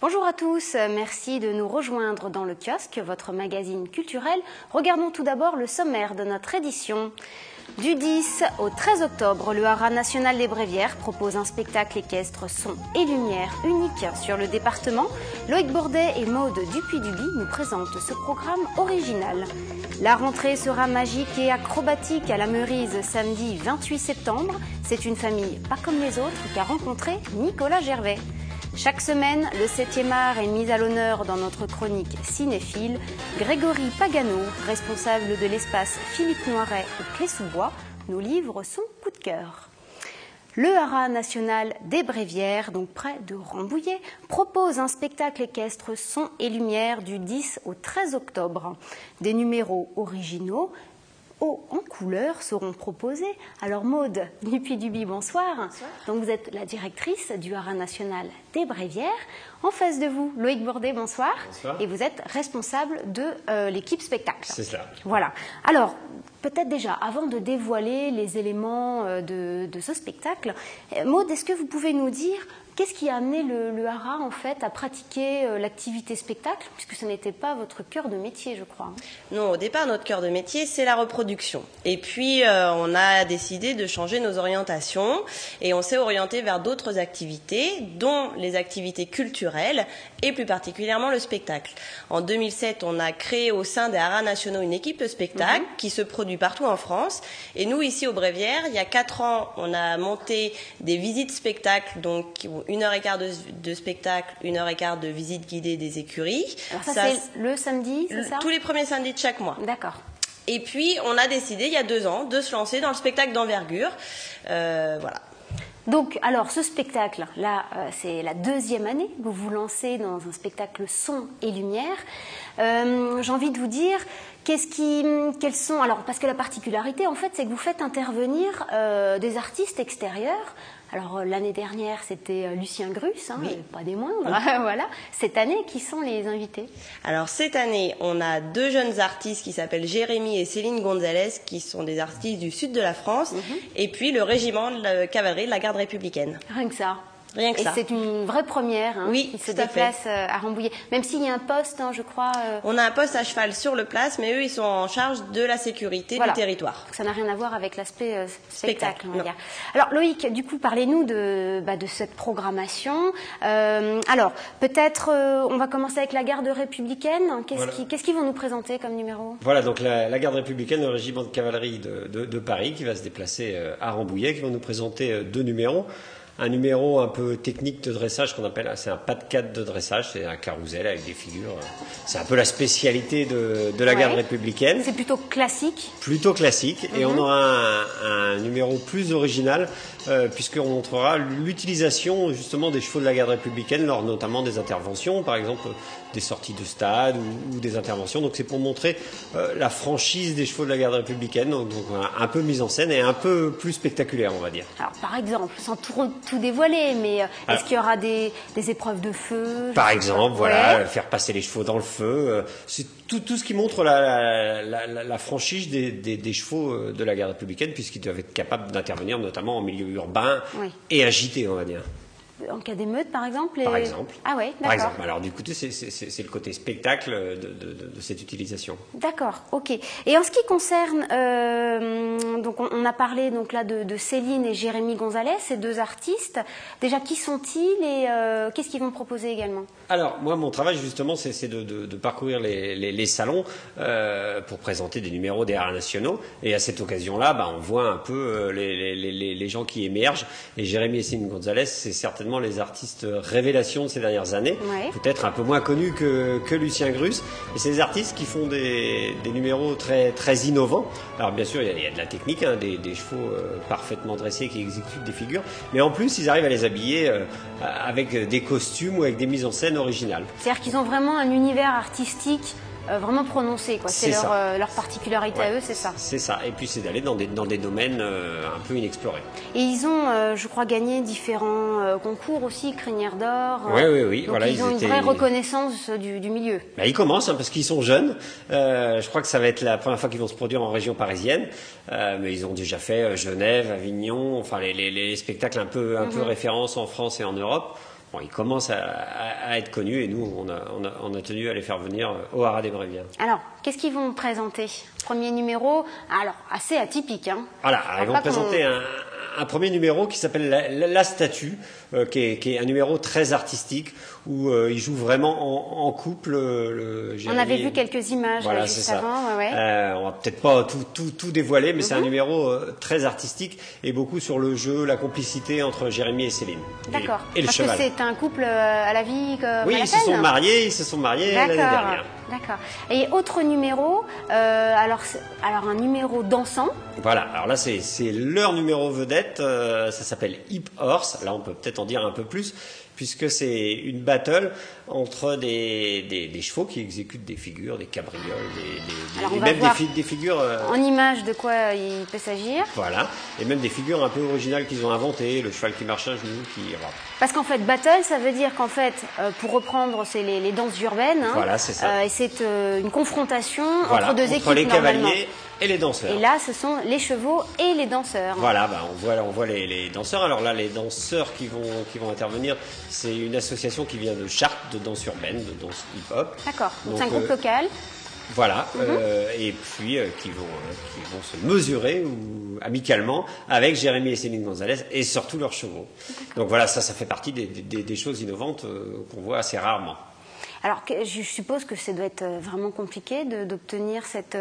Bonjour à tous, merci de nous rejoindre dans le kiosque, votre magazine culturel. Regardons tout d'abord le sommaire de notre édition. Du 10 au 13 octobre, le Haras national des Bréviaires propose un spectacle équestre son et lumière unique sur le département. Loïc Bourdet et Maude Dupuy-Duby nous présentent ce programme original. La rentrée sera magique et acrobatique à la Meurise samedi 28 septembre. C'est une famille pas comme les autres qu'a rencontré Nicolas Gervais. Chaque semaine, le 7e art est mis à l'honneur dans notre chronique cinéphile. Grégory Pagano, responsable de l'espace Philippe Noiret au Clé-sous-Bois, nous livre son coup de cœur. Le Haras national des Bréviaires, donc près de Rambouillet, propose un spectacle équestre son et lumière du 10 au 13 octobre. Des numéros originaux en couleur seront proposés. Alors Maude Dupuy-Duby, bonsoir. Bonsoir. Donc vous êtes la directrice du Haras national des Bréviaires. En face de vous, Loïc Bourdet, bonsoir. Bonsoir. Et vous êtes responsable de l'équipe spectacle. C'est ça. Voilà. Alors, peut-être déjà, avant de dévoiler les éléments de ce spectacle, Maude, est-ce que vous pouvez nous dire qu'est-ce qui a amené le Haras en fait à pratiquer l'activité spectacle, puisque ce n'était pas votre cœur de métier, je crois. Non, au départ, notre cœur de métier, c'est la reproduction. Et puis, on a décidé de changer nos orientations et on s'est orienté vers d'autres activités, dont les activités culturelles et plus particulièrement le spectacle. En 2007, on a créé au sein des Haras nationaux une équipe de spectacle qui se produit partout en France. Et nous, ici au Bréviaires, il y a 4 ans, on a monté des visites spectacles, donc 1h15 de spectacle, 1h15 de visite guidée des écuries. Alors ça c'est le samedi, c'est ça? Tous les premiers samedis de chaque mois. D'accord. Et puis, on a décidé, il y a 2 ans, de se lancer dans le spectacle d'envergure. Voilà. Donc, alors, ce spectacle-là, c'est la 2e année que vous vous lancez dans un spectacle son et lumière. J'ai envie de vous dire, quels sont... Alors, parce que la particularité, en fait, c'est que vous faites intervenir des artistes extérieurs. Alors, l'année dernière, c'était Lucien Grus, oui. Pas des moindres. Voilà. Cette année, qui sont les invités? Alors, cette année, on a 2 jeunes artistes qui s'appellent Jérémy et Céline Gonzalez, qui sont des artistes du sud de la France, et puis le régiment de la cavalerie de la garde républicaine. Rien que ça. Rien que ça. Et c'est une vraie première oui, qui se déplace à Rambouillet. Même s'il y a un poste, je crois. On a un poste à cheval sur le place, mais eux, ils sont en charge de la sécurité du territoire. Donc, ça n'a rien à voir avec l'aspect spectacle, on va dire. Alors Loïc, du coup, parlez-nous de cette programmation. Alors, peut-être, on va commencer avec la garde républicaine. Qu'est-ce qu'ils vont nous présenter comme numéro? Voilà, donc la garde républicaine, le régiment de cavalerie de Paris, qui va se déplacer à Rambouillet, qui va nous présenter 2 numéros. Un numéro un peu technique de dressage qu'on appelle, c'est un pas de 4 de dressage, c'est un carrousel avec des figures. C'est un peu la spécialité de la garde républicaine. C'est plutôt classique. Plutôt classique. Et on aura un numéro plus original, puisqu'on montrera l'utilisation justement des chevaux de la garde républicaine lors notamment des interventions, par exemple des sorties de stade ou des interventions. Donc c'est pour montrer la franchise des chevaux de la garde républicaine, donc un peu mise en scène et un peu plus spectaculaire, on va dire. Alors par exemple, sans tout dévoiler, mais est-ce qu'il y aura des épreuves de feu? Par exemple, voilà, faire passer les chevaux dans le feu. C'est tout ce qui montre la franchise des chevaux de la garde républicaine, puisqu'ils doivent être capables d'intervenir notamment en milieu urbain et agité, on va dire. En cas d'émeute, par exemple Par exemple. Ah ouais, d'accord. Par exemple. Alors du coup, c'est le côté spectacle de cette utilisation. D'accord, ok. Et en ce qui concerne, donc on a parlé donc là de Céline et Jérémy Gonzalez, ces 2 artistes. Déjà, qui sont-ils et qu'est-ce qu'ils vont proposer également? Alors moi, mon travail justement, c'est de parcourir les salons pour présenter des numéros des Haras nationaux. Et à cette occasion-là, on voit un peu les gens qui émergent. Et Jérémy et Céline Gonzalez, c'est certainement les artistes révélations de ces dernières années, peut-être un peu moins connus que Lucien Grus, et c'est des artistes qui font des numéros très, très innovants. Alors bien sûr, il y a de la technique, des chevaux parfaitement dressés qui exécutent des figures, mais en plus, ils arrivent à les habiller avec des costumes ou avec des mises en scène originales. C'est-à-dire qu'ils ont vraiment un univers artistique vraiment prononcé, quoi. C'est leur particularité à eux, c'est ça. C'est ça. Et puis c'est d'aller dans des domaines un peu inexplorés. Et ils ont, je crois, gagné différents concours aussi, Crinière d'Or. Oui. Donc voilà, ils ont une vraie reconnaissance du milieu. Ils commencent parce qu'ils sont jeunes. Je crois que ça va être la première fois qu'ils vont se produire en région parisienne. Mais ils ont déjà fait Genève, Avignon, enfin les spectacles un peu référence en France et en Europe. Bon, ils commencent à être connus et nous, on a tenu à les faire venir au Haras des Bréviaires. Alors, qu'est-ce qu'ils vont présenter? Premier numéro, alors assez atypique. Hein. Voilà, ils vont présenter un premier numéro qui s'appelle la statue, qui est un numéro très artistique où ils jouent vraiment en couple. On avait vu quelques images voilà, juste avant. Ouais. On va peut-être pas tout dévoiler, mais c'est un numéro très artistique et beaucoup sur le jeu, la complicité entre Jérémy et Céline. D'accord. Et le Parce cheval. que c'est un couple à la vie comme oui, à la ils se sont mariés l'année dernière. D'accord. Et autre numéro, alors un numéro dansant. Voilà, alors là c'est leur numéro vedette, ça s'appelle Hip Horse, là on peut peut-être en dire un peu plus, puisque c'est une battle entre des chevaux qui exécutent des figures, des cabrioles, des figures... en image de quoi il peut s'agir. Voilà, et même des figures un peu originales qu'ils ont inventées, le cheval qui marche à genoux, Parce qu'en fait, battle, ça veut dire qu'en fait, pour reprendre, c'est les danses urbaines. Hein, voilà, c'est ça. Et c'est une confrontation voilà, entre deux équipes, entre les normalement. cavaliers et les danseurs. Et là, ce sont les chevaux et les danseurs. Voilà, on voit les danseurs. Alors là, les danseurs qui vont intervenir, c'est une association qui vient de Chartres, de danse urbaine, de danse hip-hop. D'accord, donc c'est un groupe local. Voilà, et puis qui vont se mesurer amicalement avec Jérémy et Céline Gonzalez et surtout leurs chevaux. Donc voilà, ça fait partie des choses innovantes qu'on voit assez rarement. Alors, je suppose que ça doit être vraiment compliqué d'obtenir cette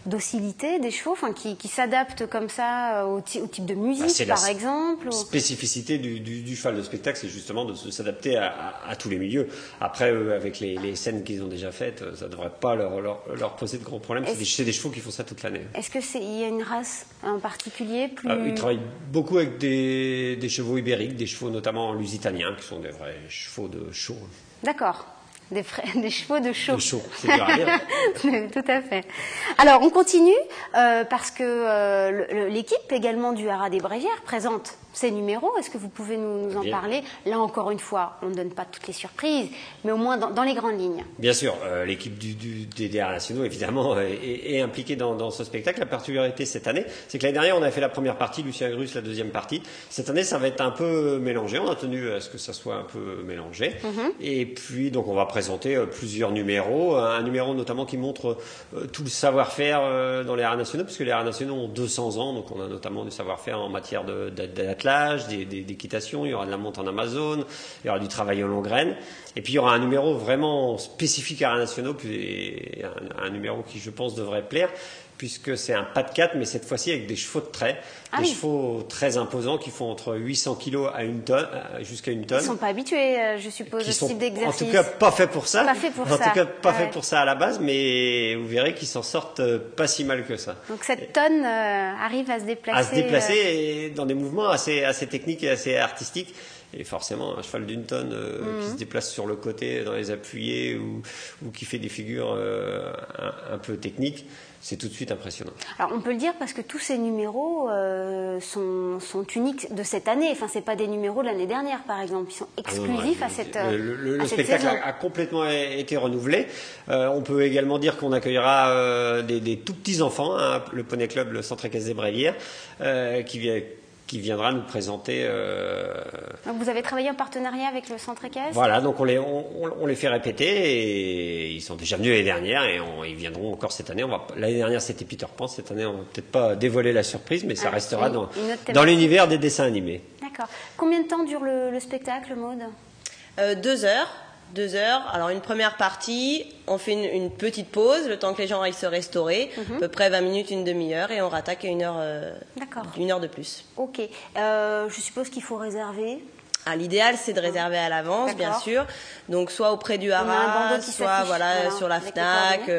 docilité des chevaux, enfin, qui s'adaptent comme ça au type de musique, par exemple. La spécificité du cheval de spectacle, c'est justement de s'adapter à tous les milieux. Après, avec les scènes qu'ils ont déjà faites, ça ne devrait pas leur poser de grands problèmes. C'est des chevaux qui font ça toute l'année. Est-ce qu'il y a une race en particulier Ils travaillent beaucoup avec des chevaux ibériques, des chevaux notamment lusitaniens, qui sont des vrais chevaux de show. D'accord. Des chevaux de show. De show, c'est dur à dire. Tout à fait. Alors, on continue parce que l'équipe également du Haras des Brévières présente ces numéros. Est-ce que vous pouvez nous en parler? Là, encore une fois, on ne donne pas toutes les surprises, mais au moins dans les grandes lignes. Bien sûr, l'équipe des Haras nationaux, évidemment, est impliquée dans ce spectacle. La particularité cette année, c'est que l'année dernière, on a fait la première partie, Lucien Grus la deuxième partie. Cette année, ça va être un peu mélangé. On a tenu à ce que ça soit un peu mélangé. Et puis, donc, on va présenter plusieurs numéros. Un numéro notamment qui montre tout le savoir-faire dans les Haras nationaux, puisque les Haras nationaux ont 200 ans. Donc, on a notamment du savoir-faire en matière d'équitation, il y aura de la monte en Amazone, il y aura du travail en longue graine, et puis il y aura un numéro vraiment spécifique à Haras nationaux, un numéro qui je pense devrait plaire, puisque c'est un pas de 4, mais cette fois-ci avec des chevaux de trait, chevaux très imposants qui font entre 800 kg à une tonne, jusqu'à une tonne. Ils ne sont pas habitués, je suppose, à ce type d'exercice. En tout cas, pas fait pour ça. Pas fait pour ça à la base, mais vous verrez qu'ils s'en sortent pas si mal que ça. Donc cette tonne arrive à se déplacer. À se déplacer dans des mouvements assez techniques et assez artistiques. Et forcément, un cheval d'une tonne qui se déplace sur le côté dans les appuyés ou qui fait des figures un peu techniques, c'est tout de suite impressionnant. Alors on peut le dire parce que tous ces numéros sont uniques de cette année. Enfin, c'est pas des numéros de l'année dernière, par exemple. Ils sont exclusifs à cette Le spectacle a complètement été renouvelé. On peut également dire qu'on accueillera des tout petits enfants, hein, le Poney Club, le Centre équestre des Brévières, qui viendra nous présenter. Donc vous avez travaillé en partenariat avec le Centre équestre? Voilà, donc on les fait répéter et ils sont déjà venus l'année dernière et ils viendront encore cette année. L'année dernière c'était Peter Pan, cette année on va peut-être pas dévoiler la surprise, mais ça restera dans l'univers des dessins animés. D'accord. Combien de temps dure le spectacle, Maude? 2 heures. 2 heures. Alors une première partie, on fait une petite pause, le temps que les gens aillent se restaurer, à peu près 20 minutes, une demi-heure, et on rattaque à 1 heure, 1 heure de plus. Ok. Je suppose qu'il faut réserver. L'idéal, c'est de réserver à l'avance, bien sûr. Donc, soit auprès du Haras, soit sur la Fnac.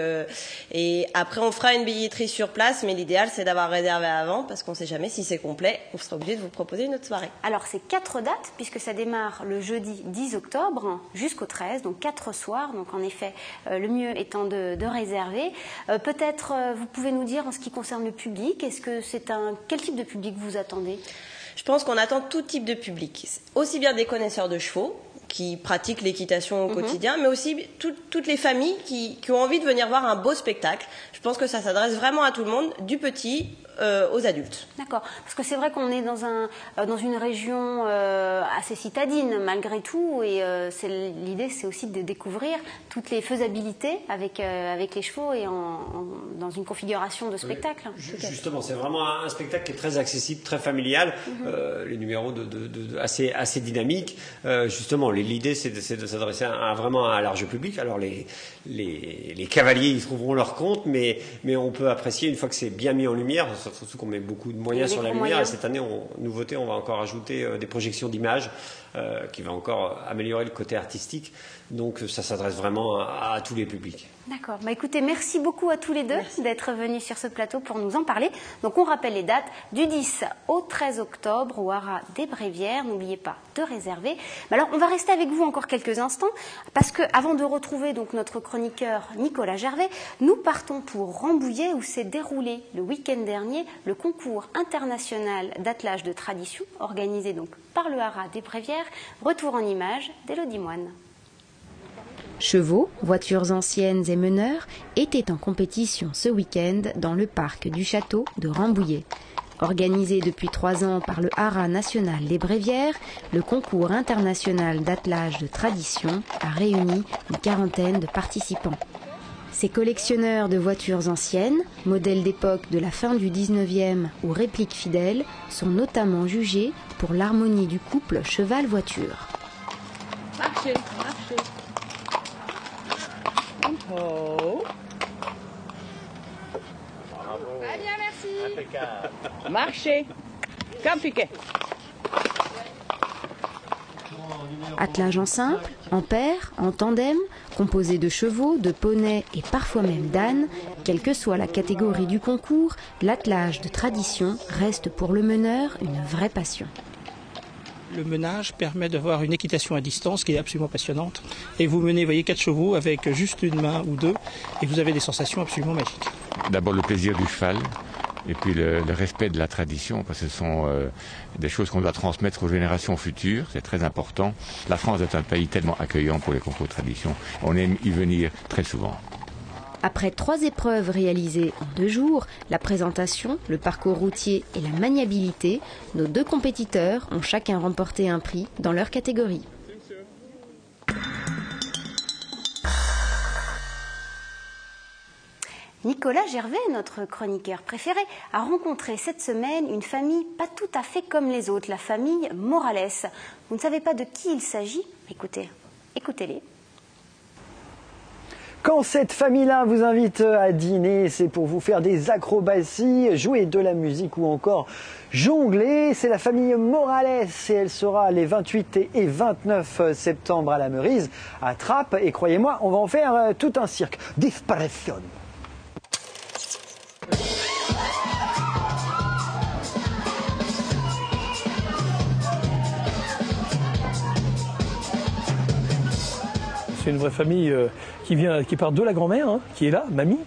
Et après, on fera une billetterie sur place, mais l'idéal, c'est d'avoir réservé avant, parce qu'on ne sait jamais si c'est complet. On sera obligé de vous proposer une autre soirée. Alors, c'est 4 dates, puisque ça démarre le jeudi 10 octobre jusqu'au 13, donc 4 soirs. Donc, en effet, le mieux étant de réserver. Peut-être, vous pouvez nous dire, en ce qui concerne le public, quel type de public vous attendez? Je pense qu'on attend tout type de public, aussi bien des connaisseurs de chevaux qui pratiquent l'équitation au quotidien, mais aussi toutes les familles qui ont envie de venir voir un beau spectacle. Je pense que ça s'adresse vraiment à tout le monde, du petit aux adultes. D'accord, parce que c'est vrai qu'on est dans une région assez citadine malgré tout, et l'idée c'est aussi de découvrir toutes les faisabilités avec les chevaux et dans une configuration de spectacle. Justement, c'est vraiment un spectacle qui est très accessible, très familial, les numéros assez dynamiques. Justement, l'idée c'est de s'adresser vraiment à un large public. Alors les cavaliers y trouveront leur compte, mais on peut apprécier une fois que c'est bien mis en lumière, surtout qu'on met beaucoup de moyens sur la lumière. Et cette année, nouveauté, on va encore ajouter des projections d'images qui va encore améliorer le côté artistique. Donc ça s'adresse vraiment à tous les publics. D'accord. Bah, écoutez, merci beaucoup à tous les deux d'être venus sur ce plateau pour nous en parler. Donc on rappelle les dates du 10 au 13 octobre au Haras des Brévières. N'oubliez pas de réserver. Mais alors on va rester avec vous encore quelques instants parce que avant de retrouver donc notre chroniqueur Nicolas Gervais, nous partons pour Rambouillet où s'est déroulé le week-end dernier le concours international d'attelage de tradition organisé donc par le Haras des Brévières. Retour en images d'Élodie Moine. Chevaux, voitures anciennes et meneurs étaient en compétition ce week-end dans le parc du château de Rambouillet. Organisé depuis 3 ans par le Haras national des Brévières, le concours international d'attelage de tradition a réuni une quarantaine de participants. Ces collectionneurs de voitures anciennes, modèles d'époque de la fin du 19e ou répliques fidèles, sont notamment jugés pour l'harmonie du couple cheval-voiture. Marchez, marchez. Oh. Très bien, merci. Impeccable. Marchez. Comme piquet. Attelage en simple, en paire, en tandem, composé de chevaux, de poneys et parfois même d'ânes, quelle que soit la catégorie du concours, l'attelage de tradition reste pour le meneur une vraie passion. Le menage permet d'avoir une équitation à distance qui est absolument passionnante. Et vous menez, voyez, 4 chevaux avec juste une main ou 2 et vous avez des sensations absolument magiques. D'abord le plaisir du cheval et puis le respect de la tradition, parce que ce sont des choses qu'on doit transmettre aux générations futures, c'est très important. La France est un pays tellement accueillant pour les concours de tradition. On aime y venir très souvent. Après 3 épreuves réalisées en 2 jours, la présentation, le parcours routier et la maniabilité, nos 2 compétiteurs ont chacun remporté un prix dans leur catégorie. Nicolas Gervais, notre chroniqueur préféré, a rencontré cette semaine une famille pas tout à fait comme les autres, la famille Morales. Vous ne savez pas de qui il s'agit? Écoutez-les. Quand cette famille-là vous invite à dîner, c'est pour vous faire des acrobaties, jouer de la musique ou encore jongler. C'est la famille Morales et elle sera les 28 et 29 septembre à la Meurise, à Trappes. Et croyez-moi, on va en faire tout un cirque. Disparition. C'est une vraie famille qui part de la grand-mère, qui est là, mamie,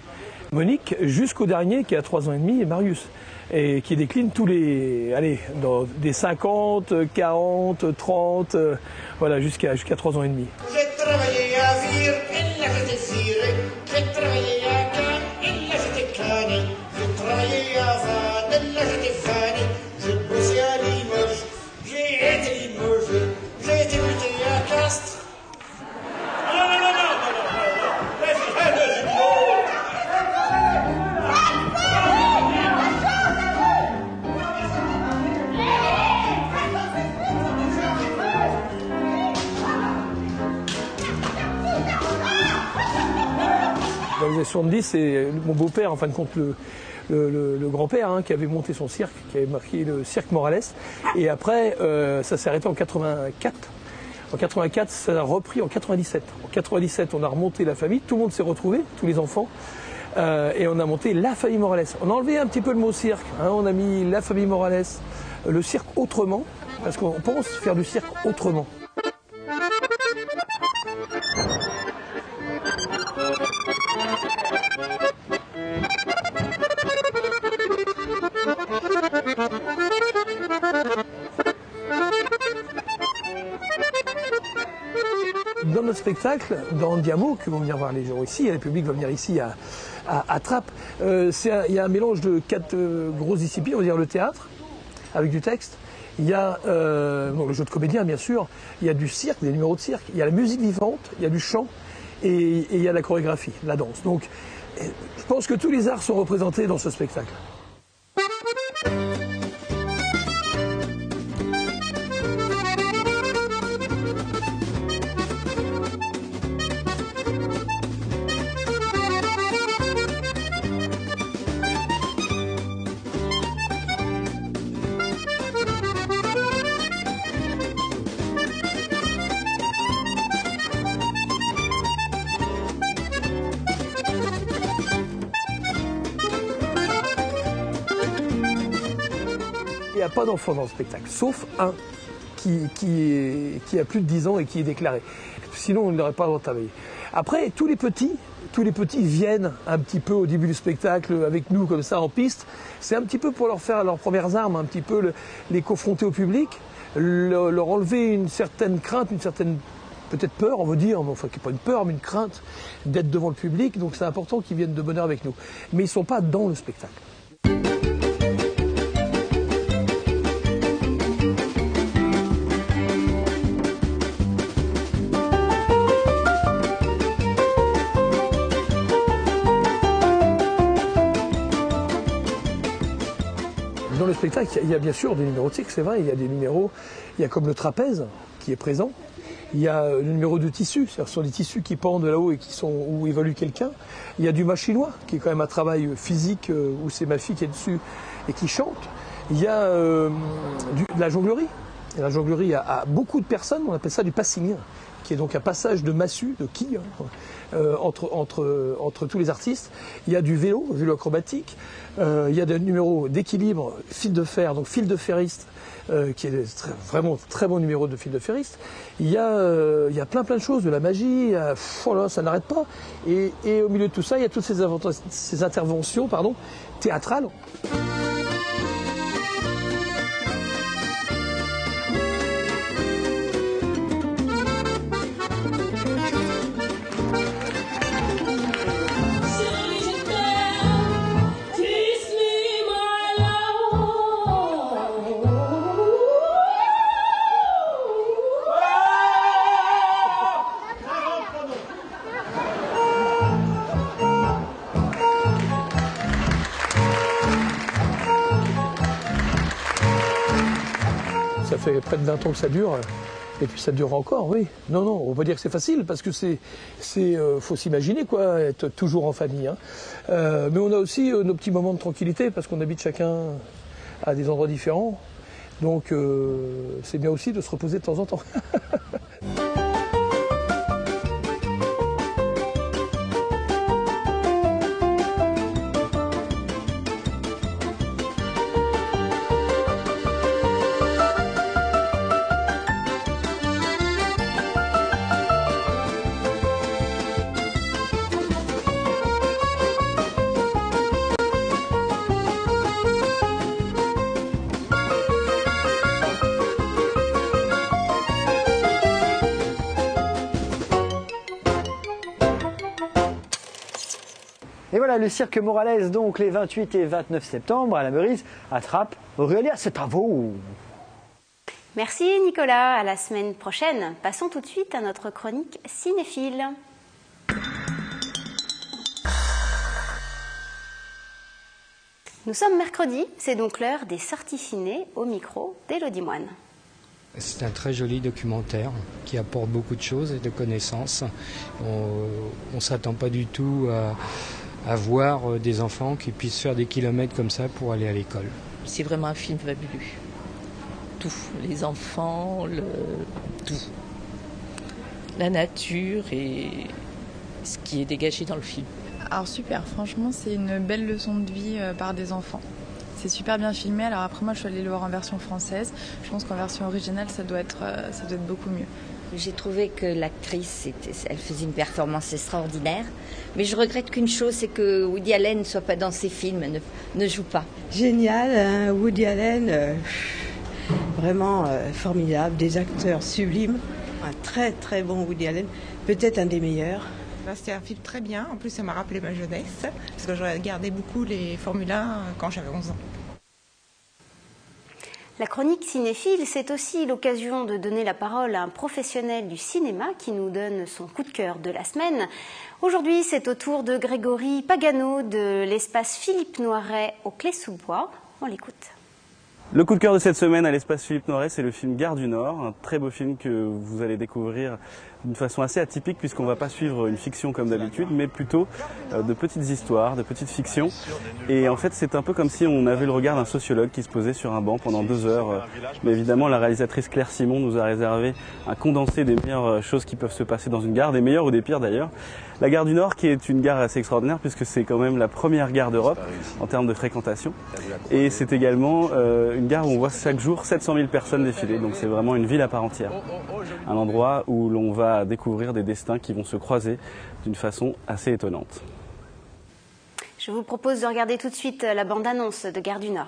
Monique, jusqu'au dernier qui a 3 ans et demi, et Marius, et qui décline tous dans des 50, 40, 30, voilà, jusqu'à 3 ans et demi. J'ai travaillé à Vire, et là j'étais viré. J'ai travaillé à Cannes, et là j'étais canné. J'ai travaillé à Vannes, et là j'étais fané. J'ai bossé à Limoges, j'ai été limogé. J'ai été buté à Castres. Dans les années 70, c'est mon beau-père, en fin de compte, le grand-père, qui avait monté son cirque, qui avait marqué le cirque Morales. Et après, ça s'est arrêté en 84. En 84, ça a repris en 97. En 97, on a remonté la famille, tout le monde s'est retrouvé, tous les enfants, et on a monté la famille Morales. On a enlevé un petit peu le mot cirque, on a mis la famille Morales, le cirque autrement, parce qu'on pense faire du cirque autrement. spectacle dans Diamo, que vont venir voir les gens ici, et le public va venir ici à Trappes. Il y a un mélange de 4 grosses disciplines, on va dire le théâtre, avec du texte. Il y a le jeu de comédien, bien sûr. Il y a du cirque, des numéros de cirque. Il y a la musique vivante, il y a du chant et il y a la chorégraphie, la danse. Donc, je pense que tous les arts sont représentés dans ce spectacle. Il n'y a pas d'enfant dans le spectacle, sauf un qui a plus de 10 ans et qui est déclaré. Sinon, on n'aurait pas le droit de travailler. Après, tous les petits viennent un petit peu au début du spectacle avec nous, comme ça, en piste. C'est un petit peu pour leur faire leurs premières armes, un petit peu les confronter au public, leur enlever une certaine crainte, une certaine peut-être peur, on veut dire, enfin, pas une peur, mais une crainte d'être devant le public. Donc c'est important qu'ils viennent de bonne heure avec nous. Mais ils ne sont pas dans le spectacle. Dans le spectacle, il y a bien sûr des numéros de cirque, c'est vrai, il y a des numéros, il y a comme le trapèze qui est présent, il y a le numéro de tissu, c'est-à-dire ce sont des tissus qui pendent là-haut et où évalue quelqu'un, il y a du machinois, qui est quand même un travail physique où c'est ma fille qui est dessus et qui chante, il y a de la jonglerie, et la jonglerie a beaucoup de personnes, on appelle ça du passing, qui est donc un passage de massue, de quilles, entre tous les artistes. Il y a du vélo acrobatique, il y a des numéros d'équilibre, fil de fer, donc fil de ferriste, qui est vraiment très bon numéro de fil de ferriste. Il y a plein de choses, de la magie, ça n'arrête pas. Et au milieu de tout ça, il y a toutes ces interventions théâtrales. Ça fait près de 20 ans que ça dure, et puis ça dure encore, oui. Non, on va dire que c'est facile, parce que faut s'imaginer, quoi, être toujours en famille. Hein. Mais on a aussi nos petits moments de tranquillité, parce qu'on habite chacun à des endroits différents. Donc c'est bien aussi de se reposer de temps en temps. Et voilà, le cirque Morales, donc les 28 et 29 septembre à la Meurice, à Trappes. Aurélia, c'est à vous. Merci Nicolas, à la semaine prochaine. Passons tout de suite à notre chronique cinéphile. Nous sommes mercredi, c'est donc l'heure des sorties ciné au micro d'Élodie Moine. C'est un très joli documentaire qui apporte beaucoup de choses et de connaissances. On ne s'attend pas du tout à voir des enfants qui puissent faire des kilomètres comme ça pour aller à l'école. C'est vraiment un film fabuleux. Tout, les enfants, tout. La nature et ce qui est dégagé dans le film. Alors super, franchement c'est une belle leçon de vie par des enfants. C'est super bien filmé, alors après moi je suis allée le voir en version française. Je pense qu'en version originale ça doit être beaucoup mieux. J'ai trouvé que l'actrice, elle faisait une performance extraordinaire. Mais je regrette qu'une chose, c'est que Woody Allen ne soit pas dans ses films, ne joue pas. Génial, hein, Woody Allen, vraiment formidable, des acteurs sublimes. Un très très bon Woody Allen, peut-être un des meilleurs. C'était un film très bien, en plus ça m'a rappelé ma jeunesse, parce que je regardais beaucoup les Formule 1 quand j'avais 11 ans. La chronique cinéphile, c'est aussi l'occasion de donner la parole à un professionnel du cinéma qui nous donne son coup de cœur de la semaine. Aujourd'hui, c'est au tour de Grégory Pagano de l'espace Philippe Noiret au Clé-sous-Bois. On l'écoute. Le coup de cœur de cette semaine à l'espace Philippe Noiret, c'est le film Gare du Nord, un très beau film que vous allez découvrir d'une façon assez atypique puisqu'on ne va pas suivre une fiction comme d'habitude, mais plutôt de petites histoires, de petites fictions. Et en fait, c'est un peu comme si on avait le regard d'un sociologue qui se posait sur un banc pendant 2 heures. Mais évidemment, la réalisatrice Claire Simon nous a réservé un condensé des meilleures choses qui peuvent se passer dans une gare, des meilleures ou des pires d'ailleurs. La gare du Nord qui est une gare assez extraordinaire puisque c'est quand même la première gare d'Europe en termes de fréquentation. Et c'est également une gare où on voit chaque jour 700 000 personnes défiler, donc c'est vraiment une ville à part entière. Un endroit où l'on va découvrir des destins qui vont se croiser d'une façon assez étonnante. Je vous propose de regarder tout de suite la bande-annonce de Gare du Nord.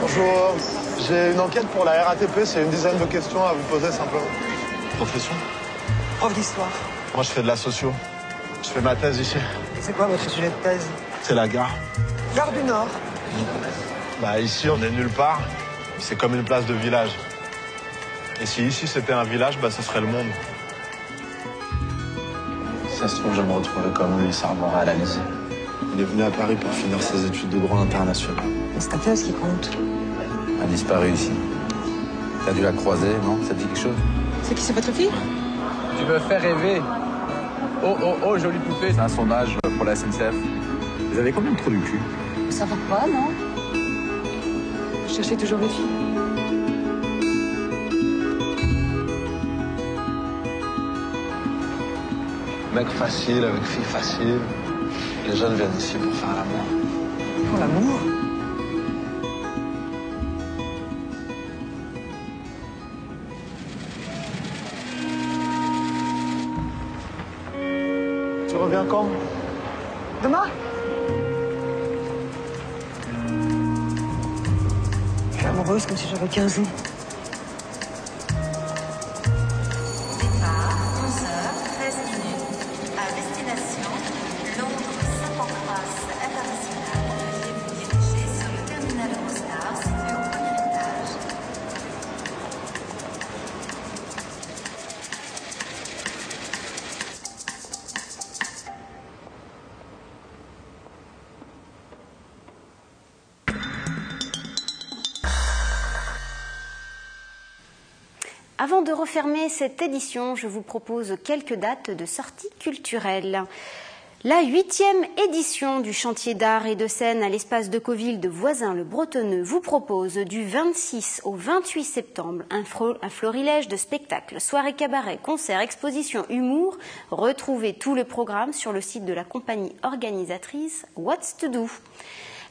Bonjour, j'ai une enquête pour la RATP, c'est une dizaine de questions à vous poser simplement. Profession? Prof d'histoire. Moi je fais de la socio. Je fais ma thèse ici. C'est quoi votre sujet de thèse? C'est la gare. Gare du Nord. Bah ici on est nulle part. C'est comme une place de village. Et si ici c'était un village, bah ce serait le monde. Si ça se trouve, je me retrouverai comme Louis Armora à la lycée. Il est venu à Paris pour finir ses études de droit international. C'est ta thèse qui compte. A disparu ici. T'as dû la croiser, non? Ça te dit quelque chose? C'est qui, c'est votre fille? Tu veux faire rêver? Oh, oh, oh, jolie poupée. C'est un sondage pour la SNCF. Vous avez combien de trous du cul? Ça va pas, non? Vous cherchez toujours les filles? Mec facile avec fille facile. Les jeunes viennent ici pour faire l'amour. Pour l'amour? Tu reviens quand? Demain? Je suis amoureuse comme si j'avais 15 ans. Départ, 11h13 à destination Londres-Saint-Pancras International. Veuillez vous diriger sur le terminal Eurostar situé au premier étage. Avant de refermer cette édition, je vous propose quelques dates de sortie culturelle. La 8e édition du chantier d'art et de scène à l'espace de Coville de Voisins-le-Bretonneux vous propose du 26 au 28 septembre un florilège de spectacles, soirées cabaret, concerts, expositions, humour. Retrouvez tout le programme sur le site de la compagnie organisatrice What's to Do.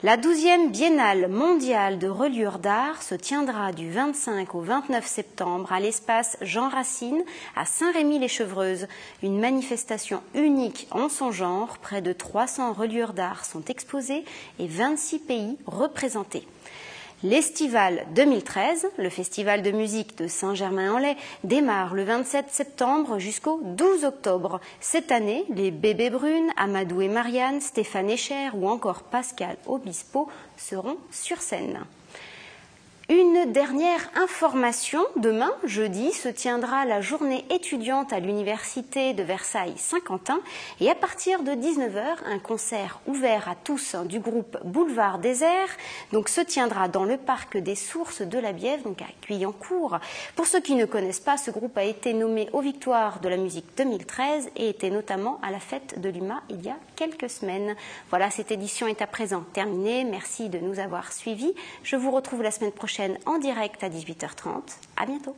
La 12e Biennale mondiale de reliure d'art se tiendra du 25 au 29 septembre à l'espace Jean Racine à Saint-Rémy-les-Chevreuses. Une manifestation unique en son genre. Près de 300 reliures d'art sont exposées et 26 pays représentés. L'Estival 2013, le festival de musique de Saint-Germain-en-Laye, démarre le 27 septembre jusqu'au 12 octobre. Cette année, les Bébés Brunes, Amadou et Marianne, Stéphane Echer ou encore Pascal Obispo seront sur scène. Une dernière information, demain, jeudi, se tiendra la journée étudiante à l'université de Versailles-Saint-Quentin et à partir de 19h, un concert ouvert à tous du groupe Boulevard Désert se tiendra dans le parc des Sources de la Bièvre, donc à Guyancourt. Pour ceux qui ne connaissent pas, ce groupe a été nommé aux Victoires de la musique 2013 et était notamment à la fête de l'UMA il y a quelques semaines. Voilà, cette édition est à présent terminée. Merci de nous avoir suivis. Je vous retrouve la semaine prochaine en direct à 18h30. À bientôt.